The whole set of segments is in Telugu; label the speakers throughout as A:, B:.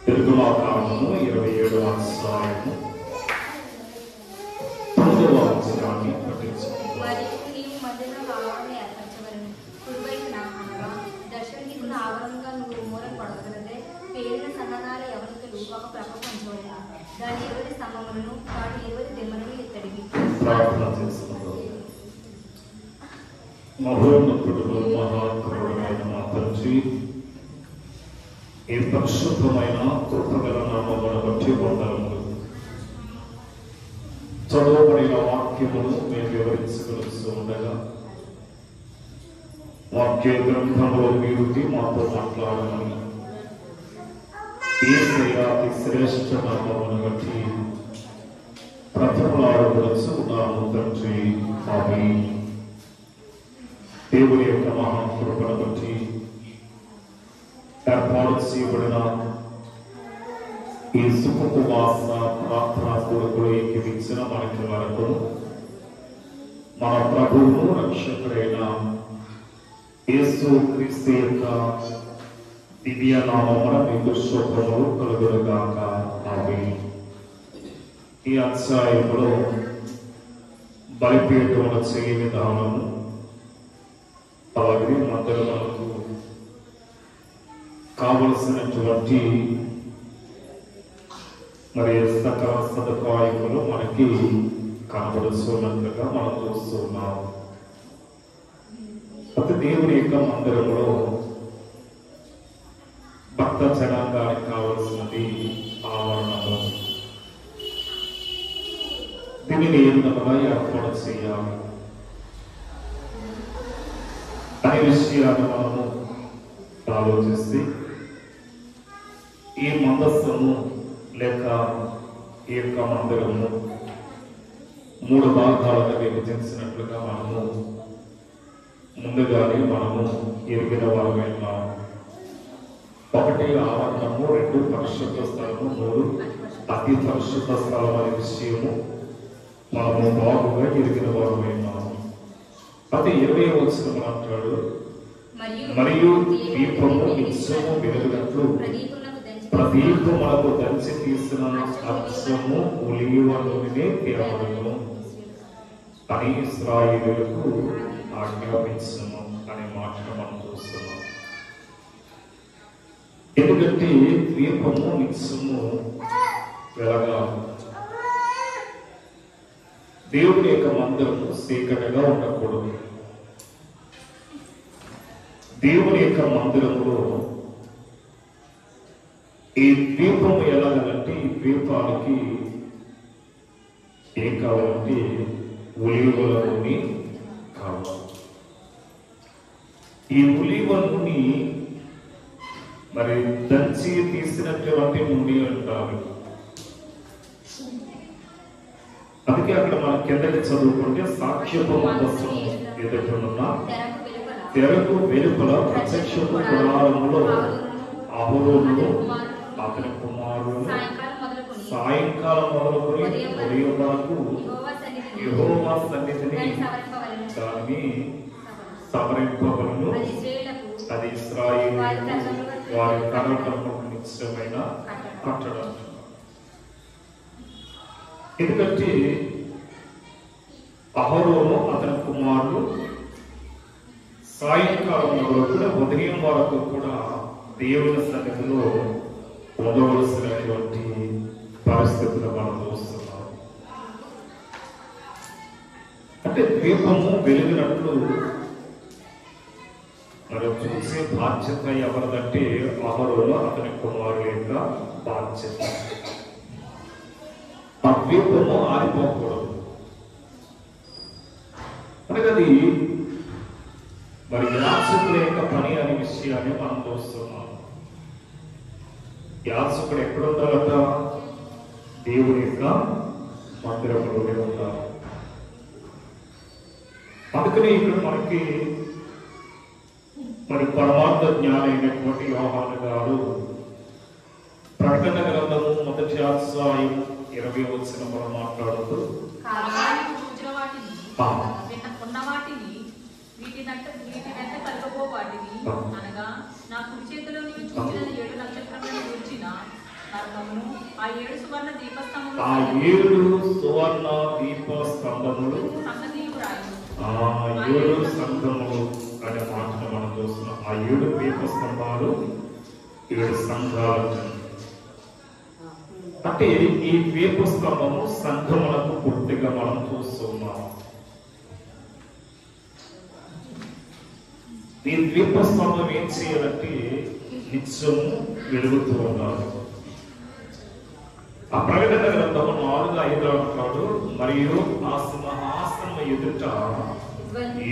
A: నిర్గమాకాండము 27వ అధ్యాయము 9వ వచనాన్ని పఠించండి.
B: మరియు నీవు మధ్యలో ఆవరణని ఏర్పరచవలెను. కుడివైపున అనగా దక్షిణదిక్కున ఆవరణగా నువ్వు మూల కొడవలదే పేరిన సన్ననాల యవనికలు ఒక ప్రక్కకు ఉంచవలెను. దాని 20 స్తంభములను వాటి 20 దిమ్మలను ఎత్తడివి.
A: ప్రార్థన చేస్తున్నారు. మహోన్నతుడు మహాకరుడైన మా తండ్రి, ఈ పరిశుద్ధమైన కృపగల నామమును బట్టి వందనములు. చదవబడిన వాక్యమును మేము వివరించగలుగుతూ ఉండగా వాక్య గ్రంథంలో మీరు మాతో మాట్లాడమని యేసయ్య అతి శ్రేష్ఠ నామమును బట్టి ప్రథమలాడవలసి ఉన్నాము తండ్రి. ఆమేన్. దేవుని యొక్క మహాకృపను బట్టి ఏర్పాటు చేయబడిన ఈ సుఖోపవాస ప్రార్థనా కొడుకులు ఎక్కించిన మనకి వరకు మన ప్రభువును రక్షకుడైన యేసు క్రీస్తు యొక్క దివ్య నామమున మీకు శుభములు కలుగునుగాక. ఆమేన్. ఈ అధ్యాయంలో బలిపీఠముల చేయ విధానము, అలాగే మధ్యలో మనకు కావలసినటువంటి మరి సకల సదుపాయములు మనకి కనబడుతున్నట్లుగా మనం చూస్తూ ఉన్నాం. ప్రతి దేవుని యొక్క మందిరంలో భక్త జనాంగానికి కావలసినది ఆవరణము. దీనిని ఏ విధంగా ఏర్పాటు చేయాలి అనే విషయాన్ని మనము ఆలోచిస్తే ఈ మందస్సును లేక ఈ యొక్క మందిరము 3 భాగాలుగా విభజించినట్లుగా మనము ముందుగానే మనము ఎరిగిన వారమైన 1 ఆవరణము, 2 పరిశుద్ధ స్థలము, 3 అతి పరిశుద్ధ స్థలం అనే విషయము మనము బాగుగా ఎరిగిన వారమైన. అది 20వ వచనం అంటాడు, మరియు దీపము నిత్యము వెలుగునట్లు ప్రదీపములకు దంచి తీసిన అక్షము ఒలీవ నూనె తేవలను అని ఇశ్రాయేలులకు ఆజ్ఞాపించము అనే మాట మనం చూస్తున్నాం. ఎందుకంటే దీపము నిత్యము వెలగాలి. దేవుని యొక్క మందిరము చీకటిగా ఉండకూడదు. దేవుని యొక్క మందిరంలో ఈ దీపము ఎలాగంటే ఈ దీపానికి ఏం కావాలంటే ఒలీవల నూనె కావాలి. ఈ ఒలీవ నూనె మరి దంచి తీసినటువంటి నూనె అంటారు. అందుకే అక్కడ మన కిందకి చదువుకుంటే సాక్ష్యపు మందస్సు ఎదుర్కొన్న తెరకు వెలుపల ప్రత్యక్షపు గుడారములో అహరోనును అతని కుమారుడు సాయంకాలం మొదలుకొని ఉదయం వరకు యెహోవా సన్నిధిని దాన్ని సవరింపవలను. అది ఇశ్రాయేలీయులు వారి తరతరములకు నిశ్చయమైన కట్టడం. ఎందుకంటే అహరోను అతని కుమారుడు సాయంకాలం మొదలు ఉదయం వరకు కూడా దేవుని సన్నిధిలో ఉండవలసినటువంటి పరిస్థితులు మనం చూస్తున్నాం. అంటే దీపము వెలిగినట్లు మరి చూసే బాధ్యత ఎవరిదంటే అహరోను అతని కుమారుడు యొక్క బాధ్యత. ఆ దీపము ఆరిపోకూడదు. అనగది మరి యాజకుల యొక్క పని అనే విషయాన్ని మనం చూస్తున్నాం. యాజకుడు ఎక్కడ ఉండాలట? దేవుని యొక్క మందిరంలోనే ఉండాలి. అందుకని ఇక్కడ మనకి మరి పరమార్థ జ్ఞాని అయినటువంటి యోహాను గారు ప్రకటన గ్రంథము 1వ అధ్యాయం 20వ వచనంలో మాట్లాడుతూ
C: వీటినంటే కలగబో వాటిని అనగా నా కుడి చేతిలో నీవు చూచిన 7 నక్షత్రములను గురించిన దీపస్తంభమును ఆ 7 సువర్ణ దీపస్తంభములు
A: ఆ 7 సువర్ణ దీపస్తంభములు
C: సంగదీపురాయును.
A: ఆ 7 సంఘములు అనే మాటను మనం చూస్తున్నాం. ఆ 7 దీపస్తంభాలు 7 సంఘాలు. అంటే ఈ దీపస్తంభము సంఘములకు పూర్తిగా మనం చూస్తున్నాం. ఈ దీపస్తంభం ఏం చేయాలంటే నిత్యము వెలుగుతూ ఉన్నారు. ఆ ప్రకటన గ్రంథము 4:5 అంటాడు, మరియు ఆ సింహాసనం ఎదుట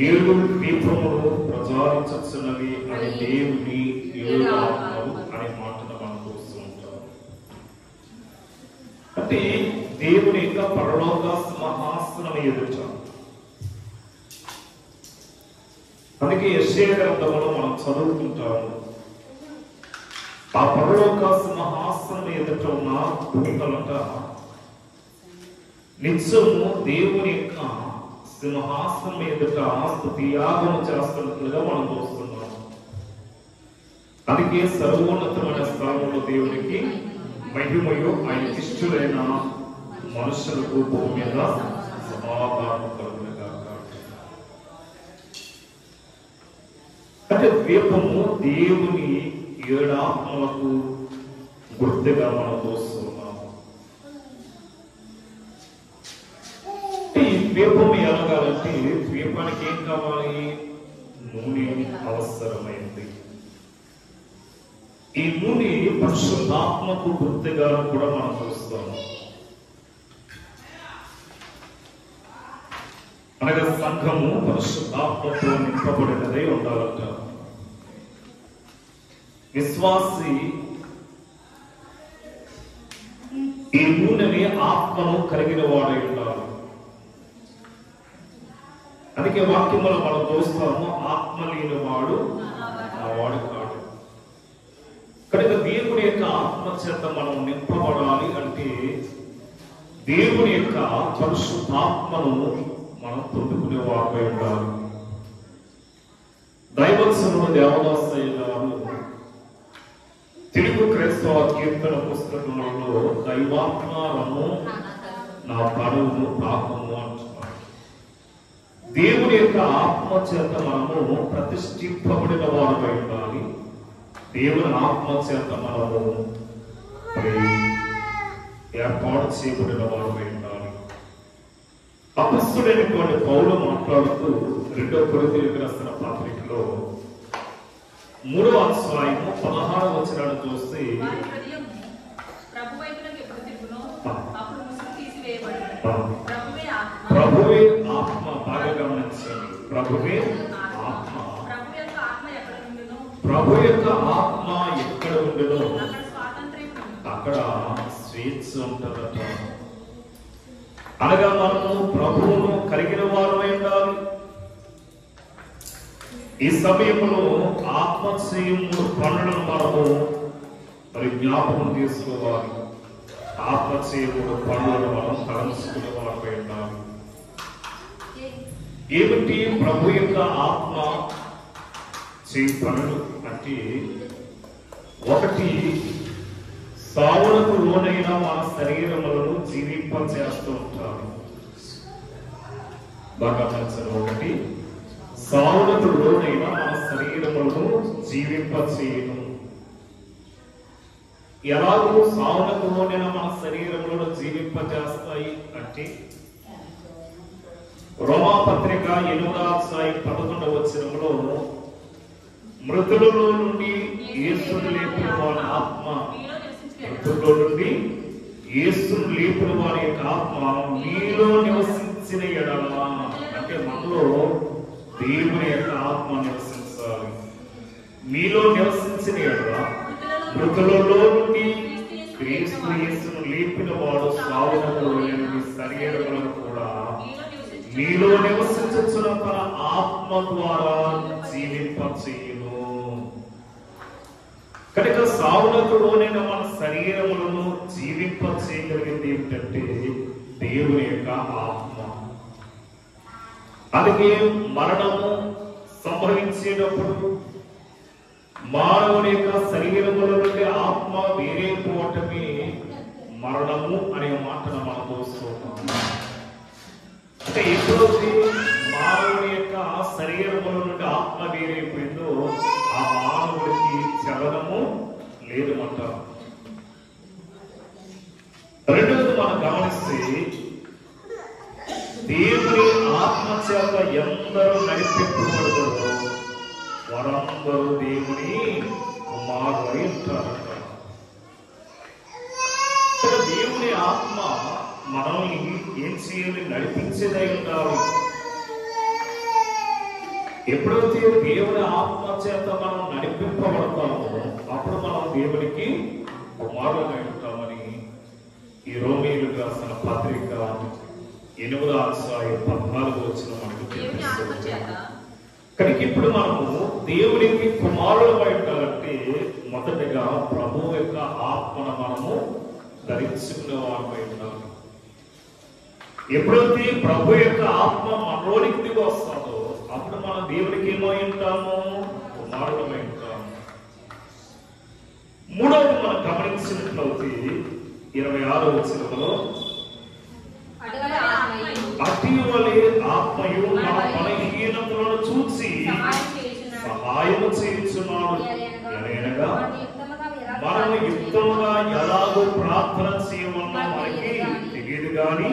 A: 7 దీపములు ప్రజ్వలించుచున్నవి అని దేవుని 7 ఆత్మలు అనే మాటను మనం చూస్తూ ఉంటాం. అంటే దేవుని యొక్క పరలోక సింహాసనం ఎదుట. అందుకే యెషయా గ్రంథములో మనం చదువుకుంటాము, ఆ పరలోక సింహాసనం ఎదుట ఉన్న దూతలట నిత్యము దేవుని యొక్క సింహాసనం ఎదుట స్తుతియాగము చేస్తున్నట్లుగా మనం చూస్తున్నాము. అందుకే సర్వోన్నతమైన స్థలంలో దేవునికి మహిమయు ఆయన ఇష్టులైన మనుషులకు భూమి మీద సమాధానం కలుగునుగాక. అంటే దీపము దేవుని 7 ఆత్మలకు గుర్తుగా మనం చూస్తున్నాము. ఈ దీపం ఎలాగాలంటే దీపానికి ఏం కావాలి? నూనె అవసరమైంది. ఈ నూనె పరిశుద్ధాత్మకు గుర్తుగా కూడా మనం చూస్తాము. అనగా సంఘము పరిశుద్ధాత్మతో నింపబడినదై ఉండాలంట. విశ్వాసి ఈ నూనెని ఆత్మను కలిగిన వాడై ఉండాలి. అందుకే వాక్యములు మనం చూస్తాము, ఆత్మ లేని వాడు ఆ వాడు కాడు. కనుక దేవుని యొక్క ఆత్మ చేత మనం నింపబడాలి అంటే దేవుని యొక్క పరిశుద్ధాత్మను మనం పొందుకునే వాడై ఉండాలి. దైవత్సముడు దేవదాసయ్య గారు తెలుగు క్రైస్తవ కీర్తన పుస్తకంలో దైవాత్మారము నా పరువును పాపము అంటున్నారు. దేవుని యొక్క ఆత్మ చేత మనము ప్రతిష్ఠింపబడిన వారమై ఉండాలి. దేవుని ఆత్మ చేత మనము ఏర్పాటు చేయబడిన వారమై ఉండాలి. అపొస్తలుడైనటువంటి పౌలు మాట్లాడుతూ 2 కొరింథీయులకు రాసిన పత్రికలో 3వ అధ్యాయము 16వ వచనాన్ని చూస్తే,
C: వారి హృదయము ప్రభు వైపునకు ఎప్పుడు తిరుగునో అప్పుడు ముసుగు తీసివేయబడును.
A: ప్రభువే ఆత్మ. బాగా గమనించండి, ప్రభువే ఆత్మ.
C: ప్రభు యొక్క ఆత్మ ఎక్కడ ఉండునో
A: ప్రభు యొక్క ఆత్మ ఎక్కడ ఉండునో
C: అక్కడ స్వాతంత్ర్యం ఉంటుంది.
A: అక్కడ స్వేచ్ఛ ఉంటుందట. అనగా మనము ప్రభువును కలిగిన వారమై ఉండాలి. ఈ సమయంలో ఆత్మ చేయు 3 పనులను మనము జ్ఞాపకం తీసుకోవాలి. ఆత్మ చేయు 3 పనులను మనం తలంచుకునే వారమై ఉండాలి. ఏమిటి ప్రభు యొక్క ఆత్మ చేయు పనులు అంటే, 1 సావులకు లోనైన మన శరీరములను జీవింపచేస్తూ ఉంటారు. బాగా మంచి 1 సావులకు లోనైన మన శరీరములను జీవింపచేయును. ఎలాగో సావులకు లోనైన మన శరీరములను జీవింపచేస్తాయి అంటే, రోమా పత్రిక 8వ అధ్యాయం 11వ వచనంలో మృతులలో నుండి యేసును లేపిన వారి ఆత్మ, మృతులలో నుండి యేసును లేపిన వారి యొక్క ఆత్మ మీలో నివసించిన ఎడల, అంటే మనలో దేవుని యొక్క ఆత్మ నివసించాలి. మీలో నివసించిన ఎడల మృతులలో నుండి క్రీస్తు యేసును లేపిన వాడు సావునకు లేని శరీరములను కూడా మీలో నివసించుచున్న తన ఆత్మ ద్వారా జీవింపచేయును. కనుక సావునకు లోనైన మన శరీరములను జీవింపచేయగలిగింది ఏమిటంటే దేవుని యొక్క ఆత్మ. అందుకే మరణము సంభవించేటప్పుడు మానవుని యొక్క శరీరముల నుండి ఆత్మ వేరైపోవటమే మరణము అనే మాటను మనం చూస్తున్నాం. అంటే ఎప్పుడైతే మానవుని యొక్క శరీరముల నుండి ఆత్మ వేరైపోయిందో ఆ మానవుడికి చలనము లేదు అంటారు. రెండవది మనం గమనిస్తే దేవుని ఆత్మ చేత ఎందరూ నడిపింపబడతారో వారందరూ దేవుని కుమారులై ఉంటారు. దేవుని ఆత్మ మనల్ని ఏం చేయాలి? నడిపించేదై ఉండాలి. ఎప్పుడైతే దేవుని ఆత్మ చేత మనం నడిపింపబడతామో అప్పుడు మనం దేవునికి కుమారులై ఉంటామని ఈ రోమీయులకు రాసిన పత్రిక 8వ అధ్యాయం 14వ వచనం మనకు తెలుస్తుంది. కనుక ఇప్పుడు మనము దేవునికి కుమారులమై ఉండాలంటే మొదటగా ప్రభువు యొక్క ఆత్మను మనము ధరించుకునే వారమై ఉండాలి. ఎప్పుడైతే ప్రభు యొక్క ఆత్మ మనలోనికి దిగి వస్తుందో అప్పుడు మనం దేవునికి ఏమై ఉంటాము? కుమారులమై ఉంటాము. మూడవది మనం గమనించినట్లయితే 26వ వచనంలో అతివలే ఆత్మయు మన బలహీనతలను చూసి సహాయము చేయుచున్నాడు. ఎలాగనగా మనము యుక్తముగా ఎలాగో ప్రార్థన చేయవలనో మనకి తెలియదు గాని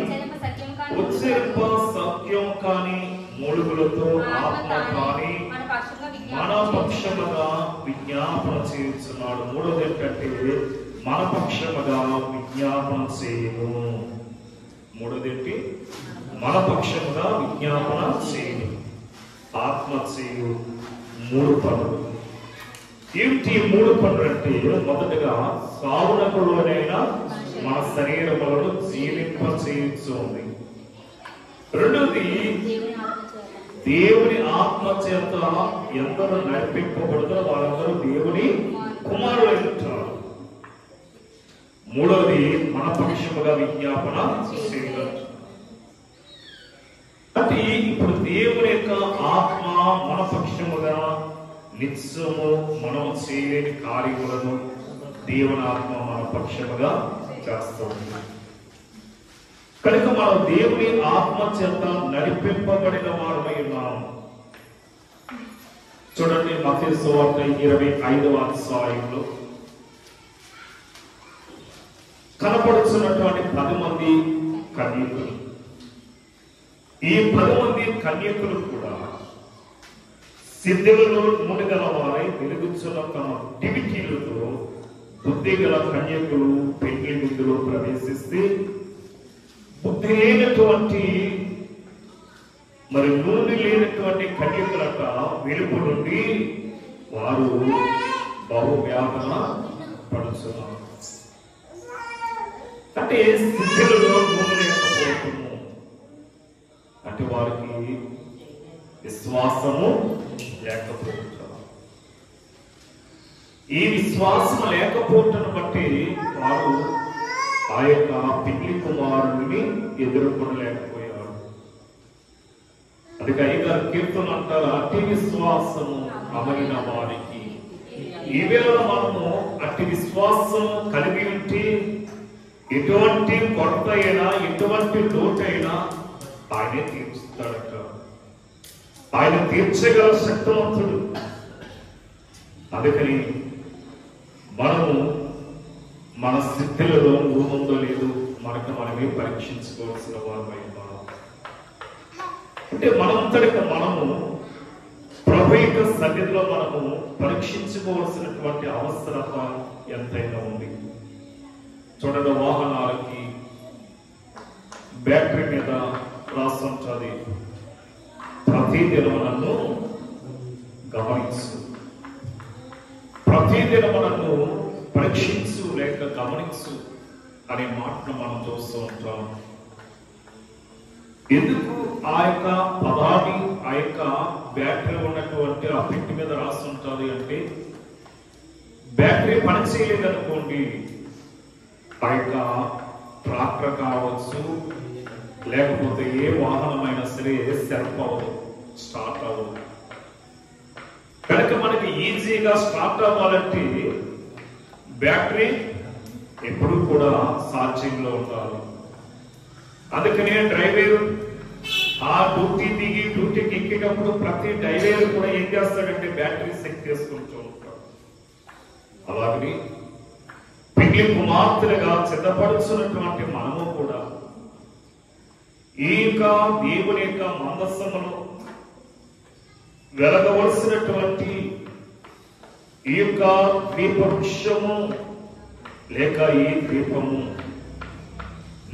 A: ఉచ్చరింప సత్యం కాని మూలుగులతో ఆత్మ కాని మన పక్షముగా విజ్ఞాపన చేయుచున్నాడు. మూడోది ఏంటంటే మన పక్షముగా విజ్ఞాపన చేయను. మూడోదేంటి? మన పక్షముగా విజ్ఞాపన చేయను. ఆత్మ చేయు 3 పనులు. ఏమిటి 3 పనులు అంటే మొదటగా సావునకు లోనైన మన శరీరములను జీవింప చేయించుంది. రెండోది దేవుని ఆత్మ చేత ఎందరూ నడిపింపబడతారో వాళ్ళందరూ దేవుని కుమారులై ఉంటారు. మూడోది మన పక్షముగా విజ్ఞాపన చేయడం. అంటే ఇప్పుడు దేవుని యొక్క ఆత్మ మన పక్షముగా నిత్యము మనం చేయలేని కార్యములను దేవుని ఆత్మ మన పక్షముగా చేస్తుంది. కనుక మనం దేవుని ఆత్మ చేత నడిపింపబడిన వారమై ఉన్నాము. చూడండి మత్తయి సువార్త 25వ అధ్యాయంలో కనపడుతున్నటువంటి 10 మంది కన్యకులు. ఈ 10 మంది కన్యకులు కూడా సిద్ధులలో నూనె గల వారై వెలుగుచున్న తమ దివిటీలతో బుద్ధి గల కన్యకులు పెళ్లి విందులో ప్రవేశిస్తే బుద్ధి లేనటువంటి మరి నూనె లేనటువంటి కన్యకులట వెలుపు నుండి వారు బహువ్యాపన పడుతున్నారు. అంటే సిద్ధులలో నూనె లేకపోవటము అంటే వారికి విశ్వాసము లేకపోవటం. ఈ విశ్వాసం లేకపోవటను బట్టి వారు ఆ యొక్క పెళ్లి కుమారుడిని ఎదుర్కొనలేకపోయారు. అందుకే అయ్యగారు కీర్తన అంటారు, అతి విశ్వాసము అమరిన వారికి. ఈవేళ మనము అతి విశ్వాసం కలిగి ఉంటే ఎటువంటి కొరత అయినా ఎటువంటి లోటైనా ఆయనే తీర్చుతాడట. ఆయన తీర్చగల శక్తివంతుడు. అందుకని మనము మన స్థితిలో ఉందో లేదు మనకు మనమే పరీక్షించుకోవాల్సిన వారమై ఉన్నాము. అంటే మనంతటికి మనము ప్రభు యొక్క సన్నిధిలో మనము పరీక్షించుకోవాల్సినటువంటి అవసరత ఎంతైనా ఉంది. చూడండి, వాహనాలకి బ్యాటరీ మీద రాస్తుంటుంది ప్రతిదినం నన్ను గమనించు, ప్రతిదినం నన్ను పరీక్షించు లేక గమనించు అనే మాటను మనం చూస్తూ ఉంటాం. ఎందుకు ఆ యొక్క పదాన్ని ఆ యొక్క బ్యాటరీ ఉన్నటువంటి ఆ పెట్టి మీద రాస్తుంటుంది అంటే, బ్యాటరీ పని చేయలేదనుకోండి, ఆ యొక్క ట్రాక్టర్ కావచ్చు లేకపోతే ఏ వాహనమైనా సరే సెల్ఫ్ అవ్వదు, స్టార్ట్ అవ్వదు. కనుక మనకి ఈజీగా స్టార్ట్ అవ్వాలంటే బ్యాటరీ ఎప్పుడు కూడా సాధ్యంలో ఉండాలి. అందుకనే డ్రైవర్ ఆ డ్యూటీకి ఎక్కేటప్పుడు ప్రతి డ్రైవర్ కూడా ఏం చేస్తాడంటే బ్యాటరీ చెక్ చేసుకుంటూ ఉంటాడు. అలాగే పెళ్లి కుమార్తెలుగా సిద్ధపడుతున్నటువంటి మనము కూడా ఈ యొక్క దేవుని యొక్క మందస్సములో వెలగవలసినటువంటి ఈ యొక్క ద్వీపవృక్షము లేక ఈ ద్వీపము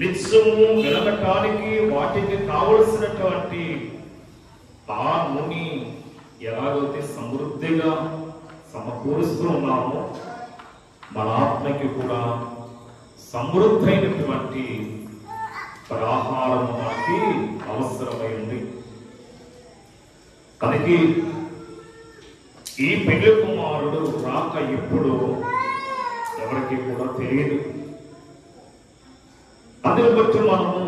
A: నిత్యము వెలగటానికి వాటికి కావలసినటువంటి ఆ నూనె ఎలాగైతే సమృద్ధిగా సమకూరుస్తూ ఉన్నామో మన ఆత్మకి కూడా సమృద్ధైనటువంటి ఆహారము మనకి అవసరమైంది. అందుకే ఈ పెళ్లి కుమారుడు రాక ఎప్పుడు ఎవరికి కూడా తెలియదు. అందుని బట్టి మనము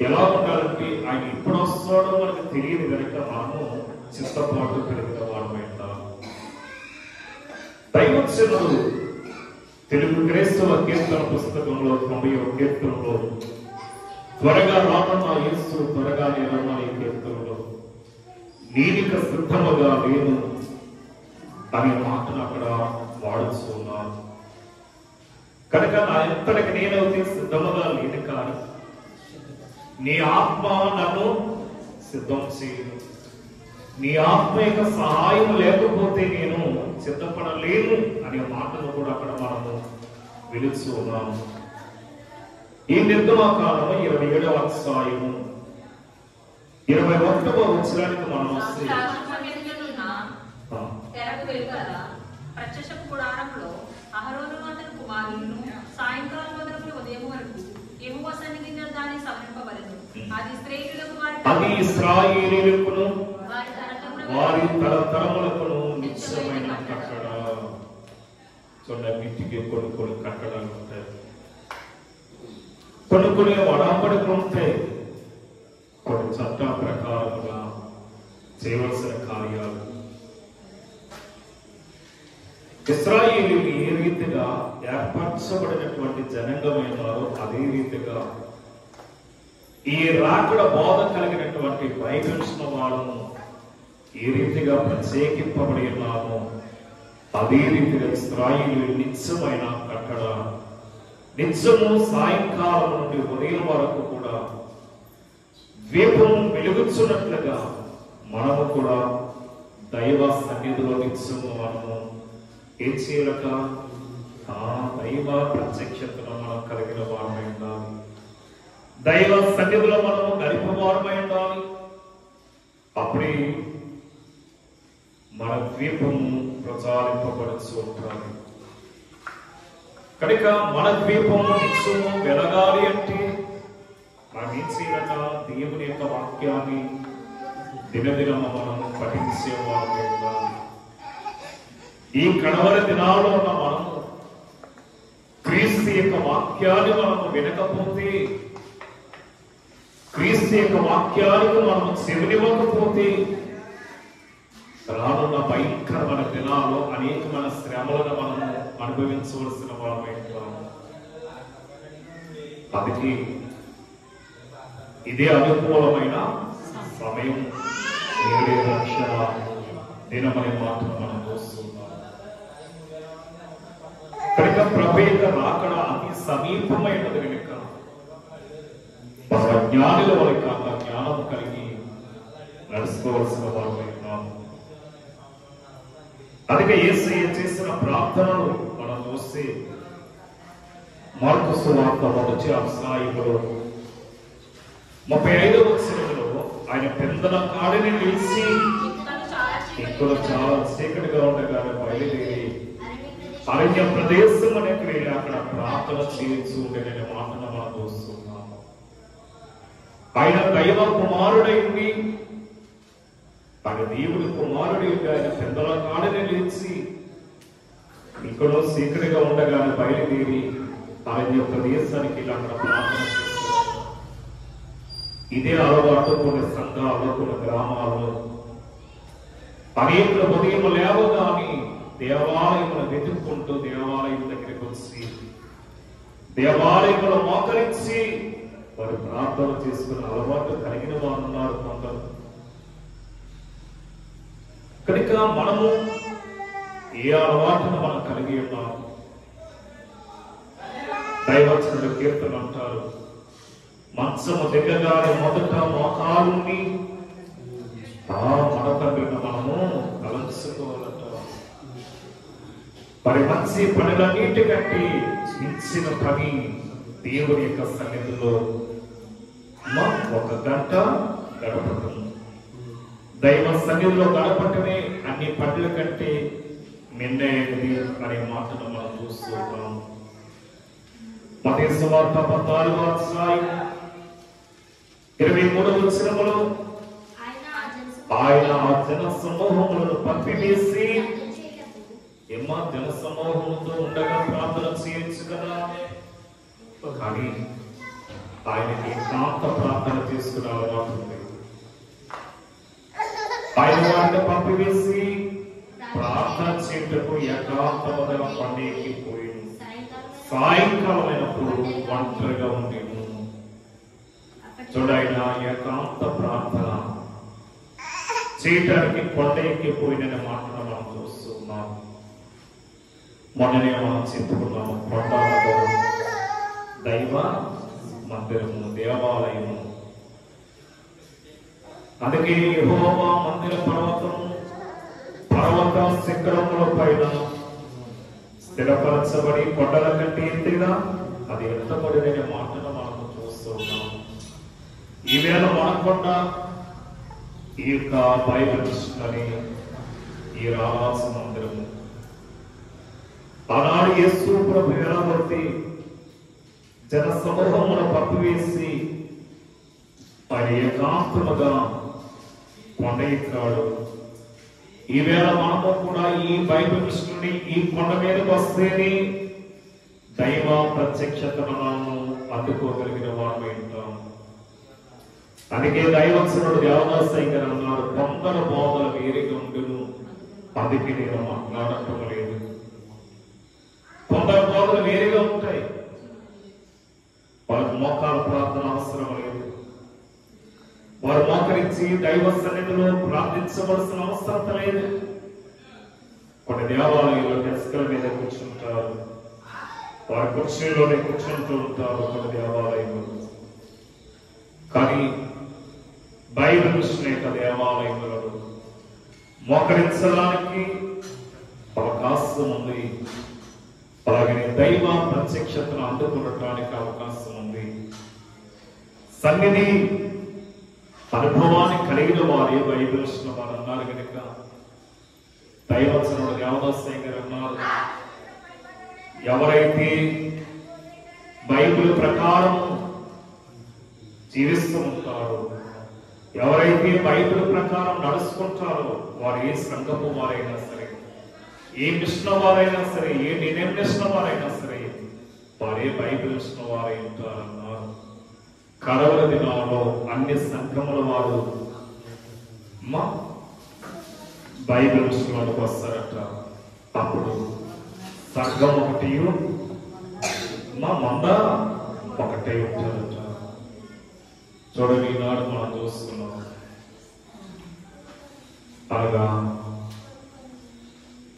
A: ఎలా ఉండాలంటే ఆయన ఇప్పుడు వస్తాడో మనకు తెలియదు కనుక మనము చిత్తపాటు కలిగిన వారమై ఉండాలి. దైవజనుడు తెలుగు క్రైస్తవ కీర్తన పుస్తకంలో 90వ కీర్తనలో త్వరగా రానున్న యేసు త్వరగా నేరన్న ఈ కీర్తనలో నీనిక సిద్ధముగా నేను అనే మాటను అక్కడ వాడుతున్నాను. కనుక నా ఎంతటికి నేనైతే సిద్ధముగా లేను కానీ నీ ఆత్మ నన్ను సిద్ధం చేయను. నీ ఆత్మ యొక్క సహాయం లేకపోతే నేను సిద్ధపడలేను అనే మాటను కూడా అక్కడ మనము వెలుస్తున్నాము. ఈ నిర్గమకాండము 27వ అధ్యాయము 21వ వచనానికి మనం వస్తే
C: ప్రత్యక్ష గుడారంలో అహరోనును అతని కుమారులను సాయంకాలం మొదలుకొని ఉదయం వరకు యెహోవా సన్నిధిని దాన్ని సమర్పింపవలెను. అది
A: ఇశ్రాయేలీయులకును వారి తరతరములకును నిత్యమైన కట్టడ. చూడండికి కొన్ని కట్టడాలు ఉంటాయి, కొన్ని వడాపడులు ఉంటాయి, కొన్ని చట్ట ప్రకారముగా చేయవలసిన కార్యాలు. ఇశ్రాయేలీయులు ఏ రీతిగా ఏర్పరచబడినటువంటి జనాంగమైనారో అదే రీతిగా ఈ రాకడ బోధ కలిగినటువంటి బైబిల్స్ వాళ్ళను ఏ రీతిగా ప్రత్యేకింపబడి ఉన్నామో అదే రీతిగా ఇశ్రాయేలీయులు నిత్యమైన కట్టడ, నిత్యము సాయంకాలం నుండి ఉదయం వరకు కూడా ద్వీపం వెలుగుచున్నట్లుగా మనము కూడా దైవ సన్నిధిలో నిత్యము మనము ఏం చేయాలట? ఆ దైవ ప్రత్యక్షతను మనం కలిగిన వారమై ఉండాలి. దైవ సన్నిధిలో మనము గడిపవారమై ఉండాలి. అప్పుడే మన ద్వీపము ప్రచారింపబడుతూ ఉంటారు. కనుక మన ద్వీపము నిత్యము వెలగాలి అంటే మనం ఏం చేయాలట? దేవుని యొక్క వాక్యాన్ని దినదినము మనము పఠించేవారమై ఉండాలి. ఈ కడవరి దినాల్లో ఉన్న మనము క్రీస్తు యొక్క వాక్యాన్ని మనము వినకపోతే, క్రీస్తు యొక్క వాక్యానికి మనము చెవినివ్వకపోతే రానున్న భయంకరమైన దినాల్లో అనేకమైన శ్రమలను మనము అనుభవించవలసిన వారమై ఉంటాము. అందుకే ఇదే అనుకూలమైన సమయం, నేడే రక్షణ దినమనే మాటను మనం చూస్తున్నాం. కనుక ప్రభు యొక్క రాకడ అతి సమీపమైనది కనుక జ్ఞానుల వారి కాక జ్ఞానం కలిగి నడుచుకోవాల్సిన వారమై ఉన్నాము. అందుకే యేసయ్య చేసిన ప్రార్థనలు మనం చూస్తే మార్కు సువార్త 1వ అధ్యాయములో 35వ వచనంలో ఆయన పెందల కాడిని నిలిచి ఇక్కడ చాలా చీకటిగా ఉండగానే బయలుదేరి అరణ్య ప్రదేశం అనేది వెళ్ళి అక్కడ ప్రార్థన చేయొచ్చు ఉండేనే మాటను మనం చూస్తున్నాము. ఆయన దైవ కుమారుడైంది, ఆయన దేవుడి కుమారుడి ఆయన పెద్దల కాడని నిలిచి ఇక్కడ చీకటిగా ఉండగానే బయలుదేరి అరణ్య ప్రదేశానికి ఇలా అక్కడ ప్రార్థన చేస్తున్నారు. ఇదే అలవాటు కొన్ని సంఘాల్లో, కొన్ని గ్రామాల్లో అనేక ఉదయం లేవగాని దేవాలయమును వెతుక్కుంటూ దేవాలయం దేవాలయం దగ్గరికి వచ్చి దేవాలయంలో మోకరించి వారు ప్రార్థన చేసుకుని అలవాటు కలిగిన వారు ఉన్నారు కొందరు. కనుక మనము ఏ అలవాటును మనం కలిగి ఉన్నాము? దైవచనుడు కీర్తన అంటారు, మంచము దిగగానే మొదట మోకాలుని మన తండ్రిని మనము కలుసుకోవాలట. మరి మంచి పనులన్నిటికంటే మించిన పని దేవుని యొక్క సన్నిధిలో ఒక గంట గడపటం. దైవ సన్నిధిలో గడపటమే అన్ని పనుల కంటే మిన్నైనది అనే మాటను మనం చూస్తున్నాం. మత్తయి సువార్త 14వ అధ్యాయం 23వ వచనములో ఆయన ఆ జన సమూహములను పంపివేసి జన సమూహంతో ఉండగా ప్రార్థన చేయొచ్చు కదా, కానీ ఆయనకి ఏకాంత ప్రార్థన చేసుకునే అలవాటు ఉంది. ఆయన వారిని పంపివేసి ప్రార్థన చేయటకు ఏకాంతమైన పండుగకి పోయి సాయంకాలమైనప్పుడు ఒంటరిగా ఉండేను. చూడైనా ఏకాంత ప్రార్థన చేయటానికి కొండ ఎక్కిపోయిన మాటను మనం చూస్తున్నాం. మొన్ననే మనం చెప్పుకున్నాము, కొండలలో దైవ మందిరము, దేవాలయము. అందుకే యెహోవా మందిర పర్వత శిఖరముల పైన స్థిరపరచబడి కొండల కంటే ఎత్తుగా అది ఎత్తబడిన మాటను మనము చూస్తున్నాం. ఈవేళ మనకొండ ఈ యొక్క బైబిల్ అని ఈ రావాస మందిరము ఆనాడు యేసు ప్రభు ఎలాగొట్టి జన సమూహమును పంపివేసి ఆయన ఏకాంతముగా కొండ ఎక్కాడు. ఈవేళ మనము కూడా ఈ బైబిల్ కృష్ణుని ఈ కొండ మీదకి వస్తేనే దైవ ప్రత్యక్షతను మనము అందుకోగలిగిన వారు ఉంటాం. అందుకే దైవచనుడు దేవదాసయ్య గారు అన్నారు, కొందరు బోధలు వేరేగా ఉండును, అందుకే నేను మాట్లాడటం లేదు. కొందరు బోధలు వేరేగా ఉంటాయి, వాళ్ళకి మోకాల ప్రార్థన అవసరం లేదు. వారు మోకరించి దైవ సన్నిధిలో ప్రార్థించవలసిన అవసరం లేదు. కొన్ని దేవాలయాల్లో డెస్కుల మీద కూర్చుంటారు, వారి కుర్చీలోనే కూర్చుంటూ ఉంటారు కొన్ని దేవాలయంలో. కానీ బైబిల్ కృష్ణ దేవాలయంలో మోకరించడానికి అవకాశం ఉంది, అలాగే దైవ ప్రత్యక్షతను అందుకోవడానికి అవకాశం ఉంది. సన్నిధి అనుభవాన్ని కలిగిన వారే బైబిల్ కృష్ణ వారు అన్నారు కనుక దైవచనుడు దేవదాసయ్య గారు అన్నారు, ఎవరైతే బైబిల్ ప్రకారం జీవిస్తూ ఉంటారో, ఎవరైతే బైబిల్ ప్రకారం నడుచుకుంటారో, వారు ఏ సంఘము వారైనా సరే, ఏ మిషన్ వారైనా సరే, ఏ డినామినేషన్ వారైనా సరే, వారే బైబిల్ మిషన్ వారై ఉంటారన్నారు. కడవల దినాల్లో అన్ని సంఘముల వారు బైబిల్ మిషన్లోకి వస్తారట. అప్పుడు సంఘం ఒకటి మంద ఒకటే ఉంటారట. చూడండి, ఈనాడు మనం చూస్తున్నాం. అలాగా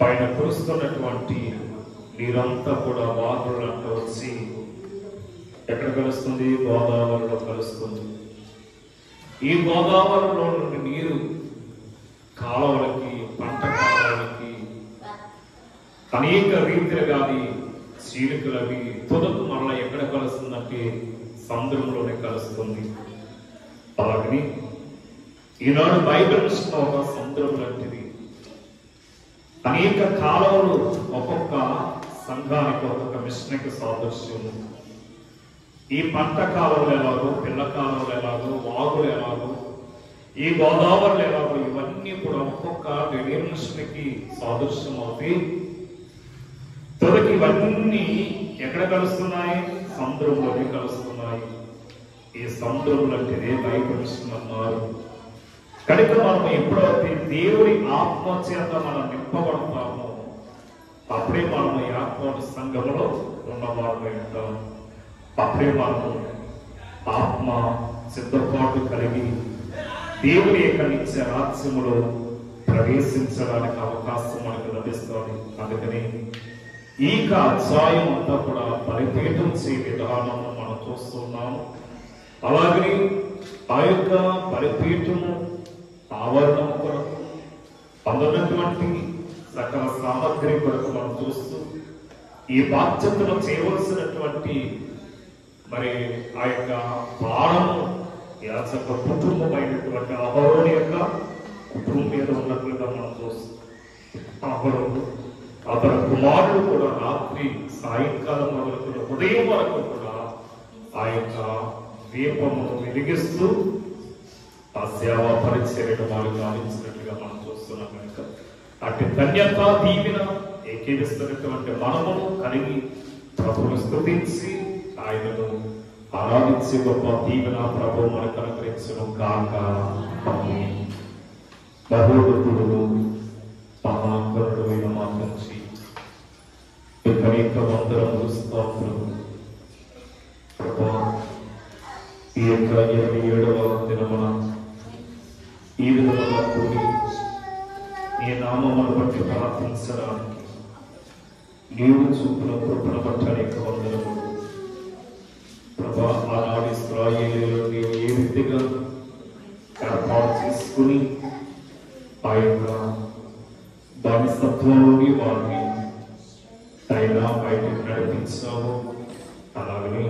A: పైన కురుస్తున్నటువంటి నీరంతా కూడా వాగులంతా వచ్చి ఎక్కడ కలుస్తుంది? గోదావరిలో కలుస్తుంది. ఈ గోదావరిలో నుండి నీరు కాలువలకి, పంట కాలువలకి అనేక రీతిలుగా అది చీలికలవి తుదకు మరలా ఎక్కడ కలుస్తుందంటే సముద్రంలోనే కలుస్తుంది. అలాగని ఈనాడు బైబిల్ ఒక సముద్రం లాంటిది. అనేక కాలువలు ఒక్కొక్క సంఘానికి, ఒక్కొక్క మిషన్కి సాదృశ్యం. ఈ పంట కాలువలు ఎలాగో, పిల్ల కాలువలు ఎలాగో, వాగులు ఎలాగో, ఈ గోదావరిలు ఎలాగో, ఇవన్నీ కూడా ఒక్కొక్క మిషన్కి సాదృశ్యం అవుతాయి. తొలగి ఇవన్నీ ఎక్కడ కలుస్తున్నాయి? సముద్రంలోనే కలుస్తున్నాయి. ఈ సముద్రం లాంటిదే బైబిల్ అన్నారు. కనుక మనం ఎప్పుడైతే దేవుడి ఆత్మ చేత మనం నింపబడతామో అప్పుడే మనం ఏర్పాటు సంఘములో ఉన్నవారు ఉంటాం. అప్పుడే మనము ఆత్మ సిద్ధపాటు కలిగి దేవుని యొక్క నిత్య రాజ్యములో ప్రవేశించడానికి అవకాశం మనకు లభిస్తుంది. అందుకని ఈ అధ్యాయం అంతా కూడా బలిపీఠం చే విధానం మనం చూస్తున్నాము. అలాగే ఆ యొక్క బలిపీఠము ఆవరణం కొరకు అందున్నటువంటి సకల సామగ్రి కొరకు మనం చూస్తూ ఈ బాధ్యతను చేయవలసినటువంటి మరి ఆ యొక్క భారము యాజక కుటుంబమైనటువంటి అహరోను యొక్క కుటుంబం మీద ఉన్నట్లుగా మనం చూస్తాం. అహరోను అతని కుమారుడు కూడా రాత్రి సాయంకాలం మొదలుకున్న ఉదయం వరకు కూడా ఆ యొక్క దీపమును వెలిగిస్తూ ఆ సేవా పరిచర్యను వారు గావించినట్లుగా మనం చూస్తున్నాం. కనుక అటు ధన్యత దీవెన ఏకీవిస్తున్నటువంటి మనమును కలిగి ప్రభువును స్తుతించి ఆయనను ఆరాధించి గొప్ప దీవెన ప్రభువు మనకు అనుగ్రహించును గాక. మహోన్నతుడు మహాకరుడు అయిన మా తండ్రి, అనేక వందరములు స్తోత్రము ప్రభువా. ఈ యొక్క 27వ దినమున ఈ విధముగా కూడి నీ నామమును బట్టి ప్రార్థించడానికి నీవు చూపుల కృపణ బట్టి అనేక వందరములు ప్రభా. ఆనాడు ఇశ్రాయేలీయులను నీవు ఏ రీతిగా ఏర్పాటు చేసుకుని ఆ యొక్క బానిసత్వం నుండి వారిని అయినా బయటకు నడిపించావు, అలాగనే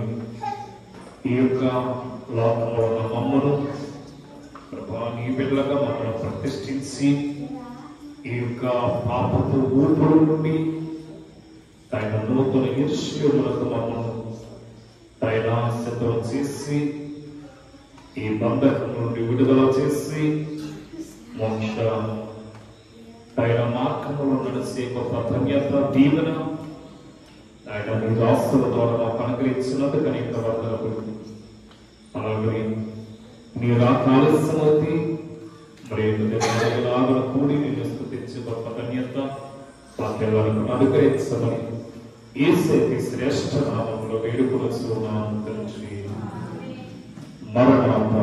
A: ఈ యొక్క లోకంలో ఉన్న మమ్మను ప్రభా నీ బిడ్డలుగా మమ్మల్ని ప్రతిష్ఠించి ఈ యొక్క పాపపు ఊపిరి నుండి ఆయన నూతన ఈర్ష్యములకు మమ్మల్ని ఆయన సిద్ధం చేసి ఈ బంధకం నుండి విడుదల చేసి మోక్ష ఆయన మార్గంలో నడిచే గొప్ప ధన్యత దీవెన ఆయన నీ దాసుల ద్వారా మాకు అనుగ్రహించినందుకు అనేక వందనములు. అలాగే నీ ఆలస్యమవుతి మరి కూడి నిన్ను స్తుతించి గొప్ప ధన్యత మాకెల్లరకు అనుగ్రహించమని యేసుకి శ్రేష్ఠ నామములో వేడుకొనుచున్నాము తండ్రి. మరణాత